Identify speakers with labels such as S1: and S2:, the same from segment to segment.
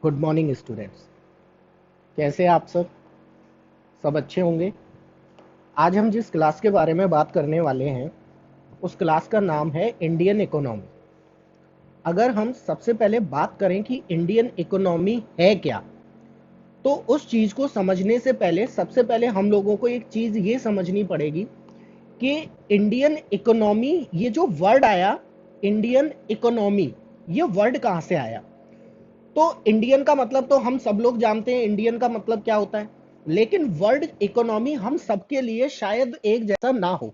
S1: Good morning students. कैसे हैं आप सब अच्छे होंगे। आज हम जिस क्लास के बारे में बात करने वाले हैं उस क्लास का नाम है इंडियन इकोनॉमी। अगर हम सबसे पहले बात करें कि इंडियन इकोनॉमी है क्या, तो उस चीज को समझने से पहले सबसे पहले हम लोगों को एक चीज ये समझनी पड़ेगी कि इंडियन इकोनॉमी, ये जो वर्ड आया इंडियन इकोनॉमी, ये वर्ड कहाँ से आया। तो इंडियन का मतलब तो हम सब लोग जानते हैं, इंडियन का मतलब क्या होता है, लेकिन वर्ड इकोनॉमी हम सबके लिए शायद एक जैसा ना हो।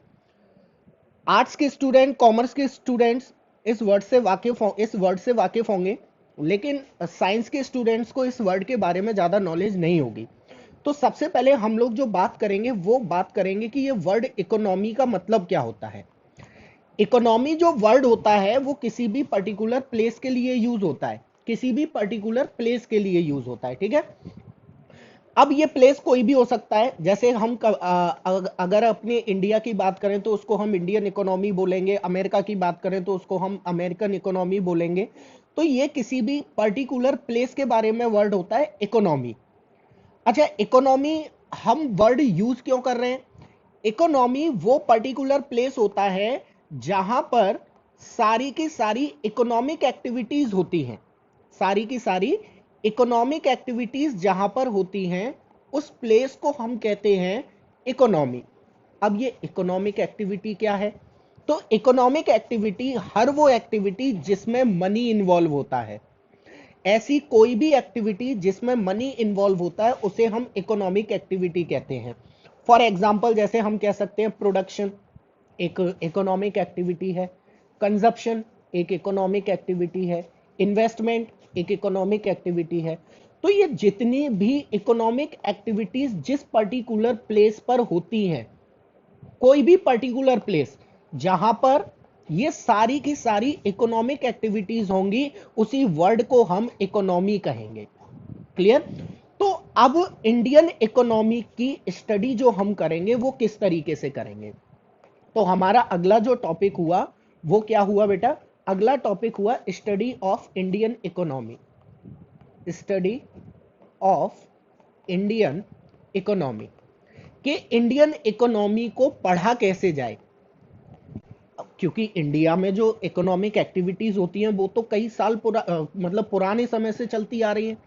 S1: आर्ट्स के स्टूडेंट, कॉमर्स के स्टूडेंट्स इस वर्ड से वाकिफ होंगे, लेकिन साइंस के स्टूडेंट्स को इस वर्ड के बारे में ज्यादा नॉलेज नहीं होगी। तो सबसे पहले हम लोग जो बात करेंगे वो बात करेंगे कि ये वर्ड इकोनॉमी का मतलब क्या होता है। इकोनॉमी जो वर्ड होता है वो किसी भी पर्टिकुलर प्लेस के लिए यूज होता है, किसी भी पर्टिकुलर प्लेस के लिए यूज होता है, ठीक है। अब ये प्लेस कोई भी हो सकता है, जैसे हम अगर अपने इंडिया की बात करें तो उसको हम इंडियन इकोनॉमी बोलेंगे, अमेरिका की बात करें तो उसको हम अमेरिकन इकोनॉमी बोलेंगे। तो ये किसी भी पर्टिकुलर प्लेस के बारे में वर्ड होता है इकोनॉमी। अच्छा, इकोनॉमी हम वर्ड यूज क्यों कर रहे हैं। इकोनॉमी वो पर्टिकुलर प्लेस होता है जहां पर सारी की सारी इकोनॉमिक एक्टिविटीज होती हैं, सारी की सारी इकोनॉमिक एक्टिविटीज जहां पर होती हैं उस प्लेस को हम कहते हैं इकोनॉमी। अब ये इकोनॉमिक एक्टिविटी क्या है, तो इकोनॉमिक एक्टिविटी हर वो एक्टिविटी जिसमें मनी इन्वॉल्व होता है। ऐसी कोई भी एक्टिविटी जिसमें मनी इन्वॉल्व होता है उसे हम इकोनॉमिक एक्टिविटी कहते हैं। फॉर एग्जाम्पल जैसे हम कह सकते हैं प्रोडक्शन एक इकोनॉमिक एक्टिविटी है, कंजप्शन एक इकोनॉमिक एक्टिविटी है, इन्वेस्टमेंट एक इकोनॉमिक एक्टिविटी है। तो ये जितनी भी इकोनॉमिक एक्टिविटीज जिस पर्टिकुलर प्लेस पर होती हैं, कोई भी पर्टिकुलर प्लेस जहां पर ये सारी की सारी इकोनॉमिक एक्टिविटीज होंगी, उसी वर्ड को हम इकोनॉमी कहेंगे। क्लियर। तो अब इंडियन इकोनॉमी की स्टडी जो हम करेंगे वो किस तरीके से करेंगे। तो हमारा अगला जो टॉपिक हुआ वो क्या हुआ बेटा, अगला टॉपिक हुआ study of Indian economy. Study of Indian economy, कि इंडियन इकोनॉमी को पढ़ा कैसे जाए। क्योंकि इंडिया में जो इकोनॉमिक एक्टिविटीज होती हैं वो तो कई साल मतलब पुराने समय से चलती आ रही हैं।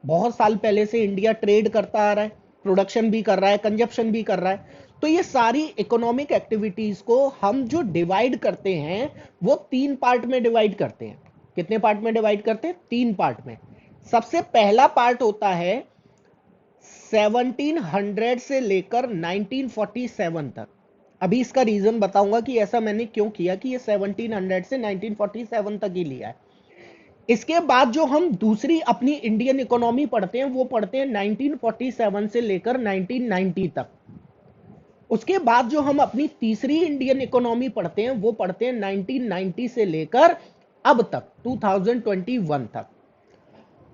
S1: बहुत साल पहले से इंडिया ट्रेड करता आ रहा है, प्रोडक्शन भी कर रहा है, कंजप्शन भी कर रहा है। तो ये सारी इकोनॉमिक एक्टिविटीज को हम जो डिवाइड करते हैं वो तीन पार्ट में डिवाइड करते हैं। कितने पार्ट में डिवाइड करते हैं, तीन पार्ट में। सबसे पहला पार्ट होता है 1700 से लेकर 1947 तक। अभी इसका रीजन बताऊंगा कि ऐसा मैंने क्यों किया कि ये 1700 से 1947 तक ही लिया है। इसके बाद जो हम दूसरी अपनी इंडियन इकोनॉमी पढ़ते हैं वो पढ़ते हैं 1947 से लेकर 1990 तक। उसके बाद जो हम अपनी तीसरी इंडियन इकोनॉमी पढ़ते हैं वो पढ़ते हैं 1990 से लेकर अब तक 2021 तक।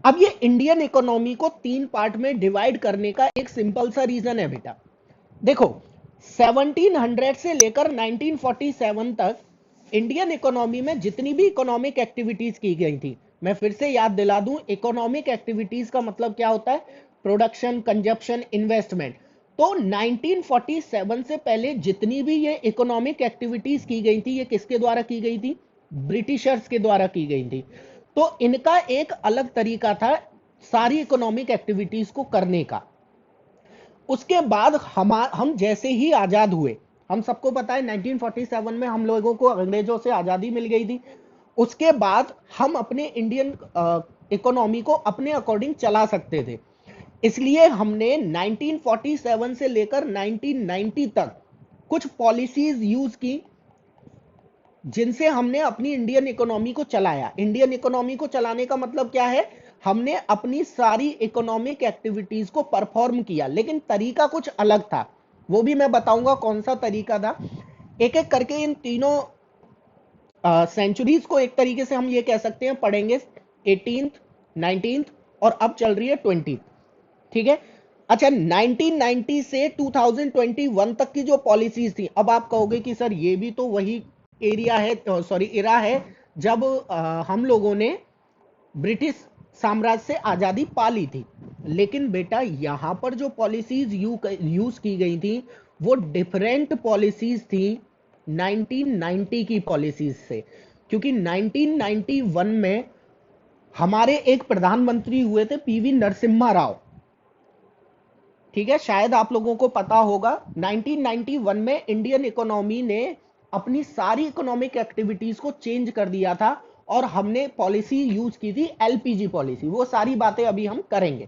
S1: अब ये इंडियन इकोनॉमी को तीन पार्ट में डिवाइड करने का एक सिंपल सा रीजन है बेटा। देखो 1700 से लेकर 1947 तक इंडियन इकोनॉमी में जितनी भी इकोनॉमिक एक्टिविटीज की गई थी, मैं फिर से याद दिला दूं, इकोनॉमिक एक्टिविटीज का मतलब क्या होता है, प्रोडक्शन, कंजप्शन, इन्वेस्टमेंट। तो 1947 से पहले जितनी भी ये इकोनॉमिक एक्टिविटीज की गई थी ये किसके द्वारा की गई थी, ब्रिटिशर्स के द्वारा की गई थी। तो इनका एक अलग तरीका था सारी इकोनॉमिक एक्टिविटीज को करने का। उसके बाद हम जैसे ही आजाद हुए, हम सबको पता है 1947 में हम लोगों को अंग्रेजों से आजादी मिल गई थी। उसके बाद हम अपने इंडियन इकोनॉमी को अपने अकॉर्डिंग चला सकते थे। इसलिए हमने 1947 से लेकर 1990 तक कुछ पॉलिसीज यूज की जिनसे हमने अपनी इंडियन इकोनॉमी को चलाया। इंडियन इकोनॉमी को चलाने का मतलब क्या है, हमने अपनी सारी इकोनॉमिक एक्टिविटीज को परफॉर्म किया, लेकिन तरीका कुछ अलग था। वो भी मैं बताऊंगा कौन सा तरीका था। एक एक करके इन तीनों सेंचुरीज को एक तरीके से हम ये कह सकते हैं पढ़ेंगे, 18th, 19th और अब चल रही है 20th। ठीक है। अच्छा, 1990 से 2021 तक की जो पॉलिसीज थी, अब आप कहोगे कि सर ये भी तो वही एरिया है, सॉरी इरा है जब हम लोगों ने ब्रिटिश साम्राज्य से आजादी पा ली थी। लेकिन बेटा यहां पर जो पॉलिसीज यूज की गई थी वो डिफरेंट पॉलिसीज थी 1990 की पॉलिसीज से। क्योंकि 1991 में हमारे एक प्रधानमंत्री हुए थे पीवी नरसिम्हा राव। ठीक है, शायद आप लोगों को पता होगा 1991 में इंडियन इकोनॉमी ने अपनी सारी इकोनॉमिक एक्टिविटीज को चेंज कर दिया था और हमने पॉलिसी यूज की थी एलपीजी पॉलिसी। वो सारी बातें अभी हम करेंगे।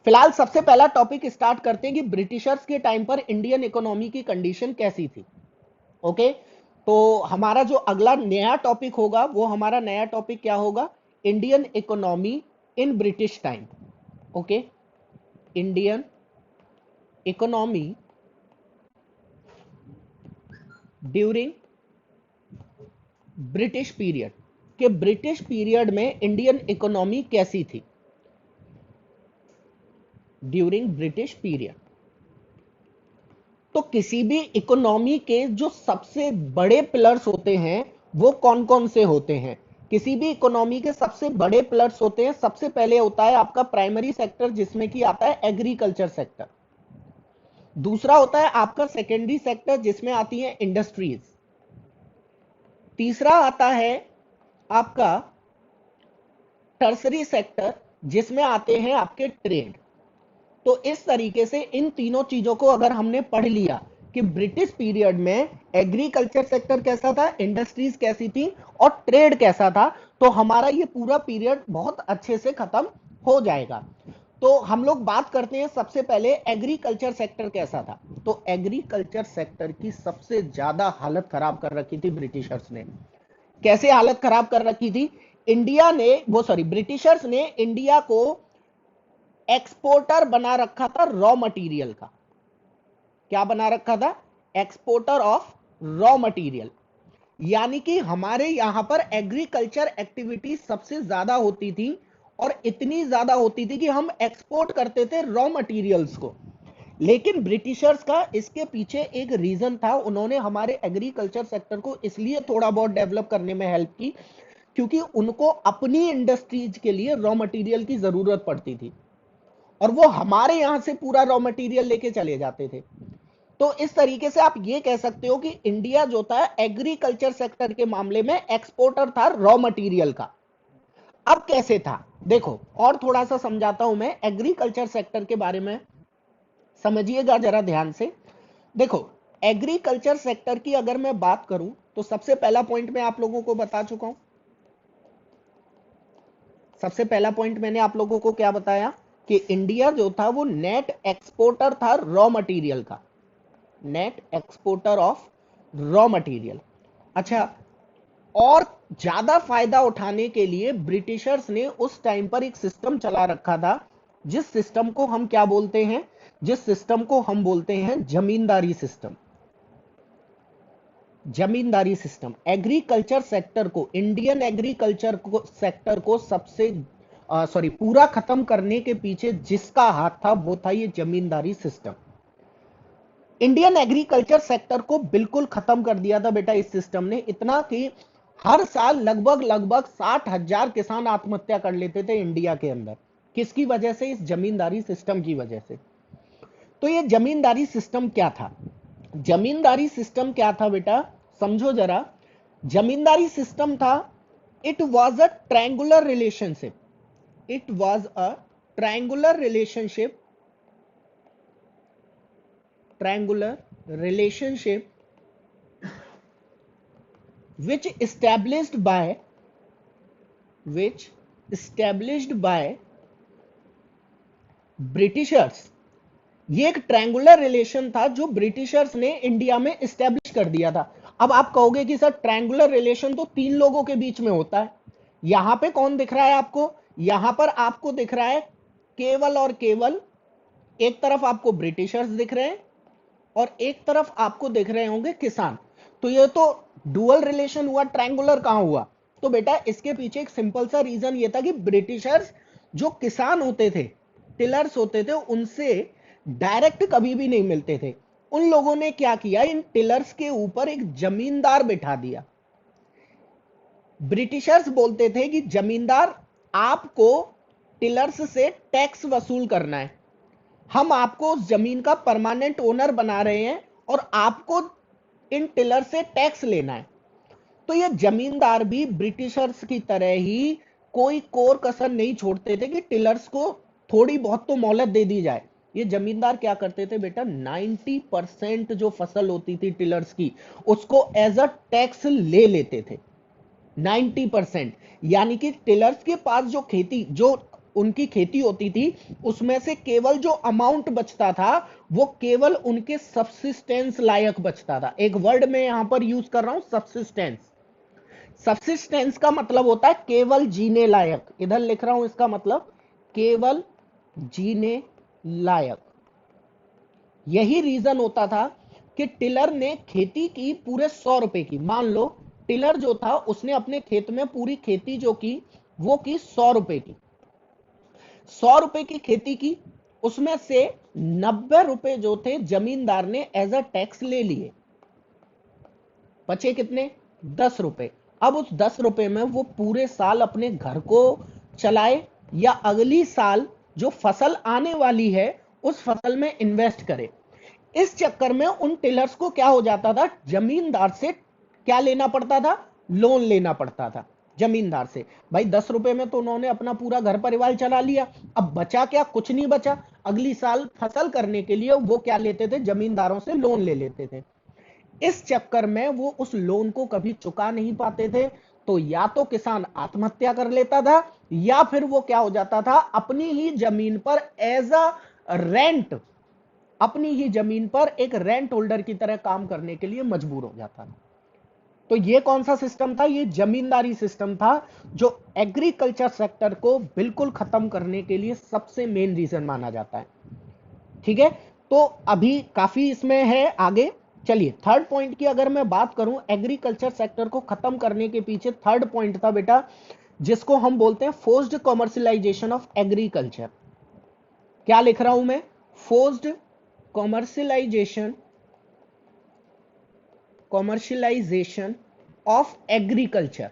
S1: फिलहाल सबसे पहला टॉपिक स्टार्ट करते हैं कि ब्रिटिशर्स के टाइम पर इंडियन इकोनॉमी की कंडीशन कैसी थी। ओके, तो हमारा जो अगला नया टॉपिक होगा वो हमारा नया टॉपिक क्या होगा, Indian economy in British time. Okay, Indian economy during British period, कि ब्रिटिश पीरियड में इंडियन इकोनॉमी कैसी थी ड्यूरिंग ब्रिटिश पीरियड। तो किसी भी इकोनॉमी के जो सबसे बड़े पिलर्स होते हैं वो कौन कौन से होते हैं। किसी भी इकोनॉमी के सबसे बड़े पिलर्स होते हैं। सबसे पहले होता है आपका प्राइमरी सेक्टर, जिसमें कि आता है एग्रीकल्चर सेक्टर। दूसरा होता है आपका सेकेंडरी सेक्टर, जिसमें आती है इंडस्ट्रीज। तीसरा आता है आपका टर्सरी सेक्टर, जिसमें आते हैं आपके ट्रेड। तो इस तरीके से इन तीनों चीजों को अगर हमने पढ़ लिया कि ब्रिटिश पीरियड में एग्रीकल्चर सेक्टर कैसा था, इंडस्ट्रीज कैसी थी और ट्रेड कैसा था, तो हमारा ये पूरा पीरियड बहुत अच्छे से खत्म हो जाएगा। तो हम लोग बात करते हैं सबसे पहले एग्रीकल्चर सेक्टर कैसा था। तो एग्रीकल्चर सेक्टर की सबसे ज्यादा हालत खराब कर रखी थी ब्रिटिशर्स ने। कैसे हालत खराब कर रखी थी, ब्रिटिशर्स ने इंडिया को एक्सपोर्टर बना रखा था रॉ मटेरियल का। क्या बना रखा था, एक्सपोर्टर ऑफ रॉ मटेरियल। यानी कि हमारे यहां पर एग्रीकल्चर एक्टिविटी सबसे ज्यादा होती थी और इतनी ज्यादा होती थी कि हम एक्सपोर्ट करते थे रॉ मटेरियल्स को। लेकिन ब्रिटिशर्स का इसके पीछे एक रीजन था, उन्होंने हमारे एग्रीकल्चर सेक्टर को इसलिए थोड़ा बहुत डेवलप करने में हेल्प की क्योंकि उनको अपनी इंडस्ट्रीज के लिए रॉ मटेरियल की जरूरत पड़ती थी और वो हमारे यहां से पूरा रॉ मटेरियल लेके चले जाते थे। तो इस तरीके से आप ये कह सकते हो कि इंडिया जो था एग्रीकल्चर सेक्टर के मामले में एक्सपोर्टर था रॉ मटेरियल का। अब कैसे था देखो, और थोड़ा सा समझाता हूं मैं एग्रीकल्चर सेक्टर के बारे में, समझिएगा जरा ध्यान से। देखो, एग्रीकल्चर सेक्टर की अगर मैं बात करूं तो सबसे पहला पॉइंट मैं आप लोगों को बता चुका हूं। सबसे पहला पॉइंट मैंने आप लोगों को क्या बताया कि इंडिया जो था वो नेट एक्सपोर्टर था रॉ मटेरियल का, net exporter of raw material. अच्छा, और ज्यादा फायदा उठाने के लिए ब्रिटिशर्स ने उस टाइम पर एक सिस्टम चला रखा था, जिस सिस्टम को हम क्या बोलते हैं, जिस सिस्टम को हम बोलते हैं जमींदारी सिस्टम। जमींदारी सिस्टम एग्रीकल्चर सेक्टर को, इंडियन एग्रीकल्चर को सेक्टर को सबसे पूरा खत्म करने के पीछे जिसका हाथ था वो था ये जमींदारी सिस्टम। इंडियन एग्रीकल्चर सेक्टर को बिल्कुल खत्म कर दिया था बेटा इस सिस्टम ने, इतना कि हर साल लगभग लगभग 60,000 किसान आत्महत्या कर लेते थे इंडिया के अंदर। किसकी वजह से, इस जमींदारी सिस्टम की वजह से। तो ये जमींदारी सिस्टम क्या था, जमींदारी सिस्टम क्या था बेटा, समझो जरा। जमींदारी सिस्टम था, it was a triangular relationship, it was a triangular relationship, triangular relationship which established by Britishers. ये एक ट्रायंगुलर रिलेशन था जो ब्रिटिशर्स ने इंडिया में एस्टेब्लिश कर दिया था। अब आप कहोगे कि सर ट्रायंगुलर रिलेशन तो तीन लोगों के बीच में होता है, यहां पे कौन दिख रहा है आपको, यहां पर आपको दिख रहा है केवल और केवल, एक तरफ आपको ब्रिटिशर्स दिख रहे हैं और एक तरफ आपको दिख रहे होंगे किसान। तो ये तो डुअल रिलेशन हुआ, ट्रायंगुलर कहां हुआ। तो बेटा इसके पीछे एक सिंपल सा रीजन ये था कि ब्रिटिशर्स जो किसान होते थे, टिलर्स होते थे, उनसे डायरेक्ट कभी भी नहीं मिलते थे। उन लोगों ने क्या किया, इन टिलर्स के ऊपर एक जमींदार बिठा दिया। ब्रिटिशर्स बोलते थे कि जमींदार आपको टिलर्स से टैक्स वसूल करना है, हम आपको उस जमीन का परमानेंट ओनर बना रहे हैं और आपको इन टिलर से टैक्स लेना है। तो ये जमींदार भी ब्रिटिशर्स की तरह ही कोई कोर कसर नहीं छोड़ते थे कि टिलर्स को थोड़ी बहुत तो मोहलत दे दी जाए। ये जमींदार क्या करते थे बेटा, 90% जो फसल होती थी टिलर्स की, उसको एज अ टैक्स ले लेते थे। 90%, यानी कि टिलर्स के पास जो खेती, जो उनकी खेती होती थी, उसमें से केवल जो अमाउंट बचता था वो केवल उनके सब्सिस्टेंस लायक बचता था। एक वर्ड में यहां पर यूज कर रहा हूं, सब्सिस्टेंस। सब्सिस्टेंस का मतलब होता है केवल जीने लायक, इधर लिख रहा हूं इसका मतलब केवल जीने लायक। यही रीजन होता था कि टिलर ने खेती की पूरे 100 रुपए की, मान लो टिलर जो था उसने अपने खेत में पूरी खेती जो की वो की 100 रुपए की, 100 रुपए की खेती की, उसमें से 90 रुपए जो थे जमींदार ने एज अ टैक्स ले लिए, बचे कितने, 10 रुपए। अब उस 10 रुपए में वो पूरे साल अपने घर को चलाए या अगली साल जो फसल आने वाली है उस फसल में इन्वेस्ट करे। इस चक्कर में उन टिलर्स को क्या हो जाता था, जमींदार से क्या लेना पड़ता था, लोन लेना पड़ता था जमींदार से। भाई 10 रुपए में तो उन्होंने अपना पूरा घर परिवार चला लिया, अब बचा क्या, कुछ नहीं बचा। अगली साल फसल करने के लिए वो क्या लेते थे, जमींदारों से लोन ले लेते थे। इस चक्कर में वो उस लोन को कभी चुका नहीं पाते थे, तो या तो किसान आत्महत्या कर लेता था या फिर वो क्या हो जाता था, अपनी ही जमीन पर एज अ रेंट, अपनी ही जमीन पर एक रेंट होल्डर की तरह काम करने के लिए मजबूर हो जाता था। तो ये कौन सा सिस्टम था, ये जमींदारी सिस्टम था, जो एग्रीकल्चर सेक्टर को बिल्कुल खत्म करने के लिए सबसे मेन रीजन माना जाता है। ठीक है, तो अभी काफी इसमें है आगे। चलिए थर्ड पॉइंट की अगर मैं बात करूं, एग्रीकल्चर सेक्टर को खत्म करने के पीछे थर्ड पॉइंट था बेटा, जिसको हम बोलते हैं फोर्स्ड कॉमर्शियलाइजेशन ऑफ एग्रीकल्चर। क्या लिख रहा हूं मैं, forced commercialisation, commercialisation of agriculture.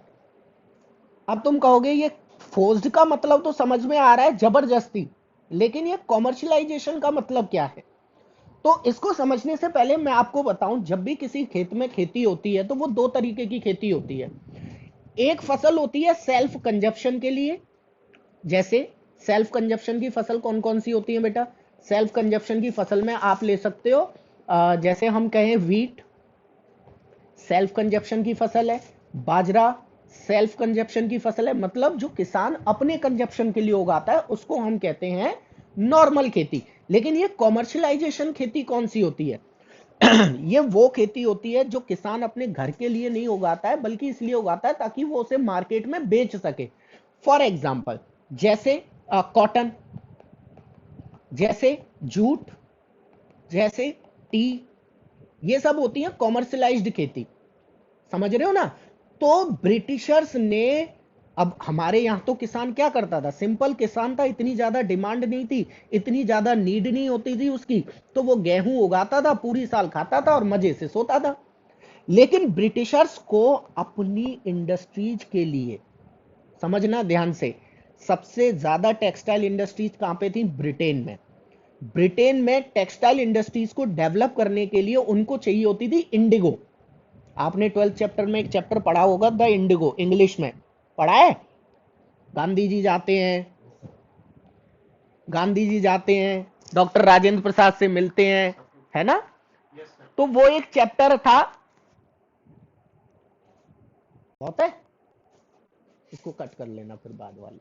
S1: अब तुम कहोगे ये फोर्स्ड का मतलब तो समझ में आ रहा है जबरदस्ती, लेकिन ये कॉमर्शियलाइजेशन का मतलब क्या है। तो इसको समझने से पहले मैं आपको बताऊं, जब भी किसी खेत में खेती होती है तो वो दो तरीके की खेती होती है। एक फसल होती है सेल्फ कंजप्शन के लिए, जैसे सेल्फ कंजप्शन की फसल कौन कौन सी होती है बेटा, सेल्फ कंजप्शन की फसल में आप ले सकते हो जैसे हम कहें वीट, सेल्फ कंजप्शन की फसल है। बाजरा सेल्फ कंजप्शन की फसल है, मतलब जो किसान अपने कंजप्शन के लिए उगाता है उसको हम कहते हैं नॉर्मल खेती। लेकिन ये कॉमर्शियलाइजेशन खेती कौन सी होती है ये वो खेती होती है जो किसान अपने घर के लिए नहीं उगाता है, बल्कि इसलिए उगाता है ताकि वो उसे मार्केट में बेच सके। फॉर एग्जाम्पल जैसे कॉटन, जैसे जूट, जैसे टी, ये सब होती है कॉमर्शियलाइज्ड खेती। समझ रहे हो ना। तो ब्रिटिशर्स ने, अब हमारे यहां तो किसान क्या करता था, सिंपल किसान था, इतनी ज्यादा डिमांड नहीं थी, इतनी ज्यादा नीड नहीं होती थी उसकी, तो वो गेहूं उगाता था, पूरी साल खाता था और मजे से सोता था। लेकिन ब्रिटिशर्स को अपनी इंडस्ट्रीज के लिए, समझना ध्यान से, सबसे ज्यादा टेक्सटाइल इंडस्ट्रीज कहां पे थी, ब्रिटेन में। ब्रिटेन में टेक्सटाइल इंडस्ट्रीज को डेवलप करने के लिए उनको चाहिए होती थी इंडिगो। आपने 12th चैप्टर में एक चैप्टर पढ़ा होगा, द इंडिगो, इंग्लिश में पढ़ा है। गांधी जी जाते हैं, गांधी जी जाते हैं डॉक्टर राजेंद्र प्रसाद से मिलते हैं, है ना। तो वो एक चैप्टर था, बहुत है, इसको कट कर लेना फिर बाद वाले।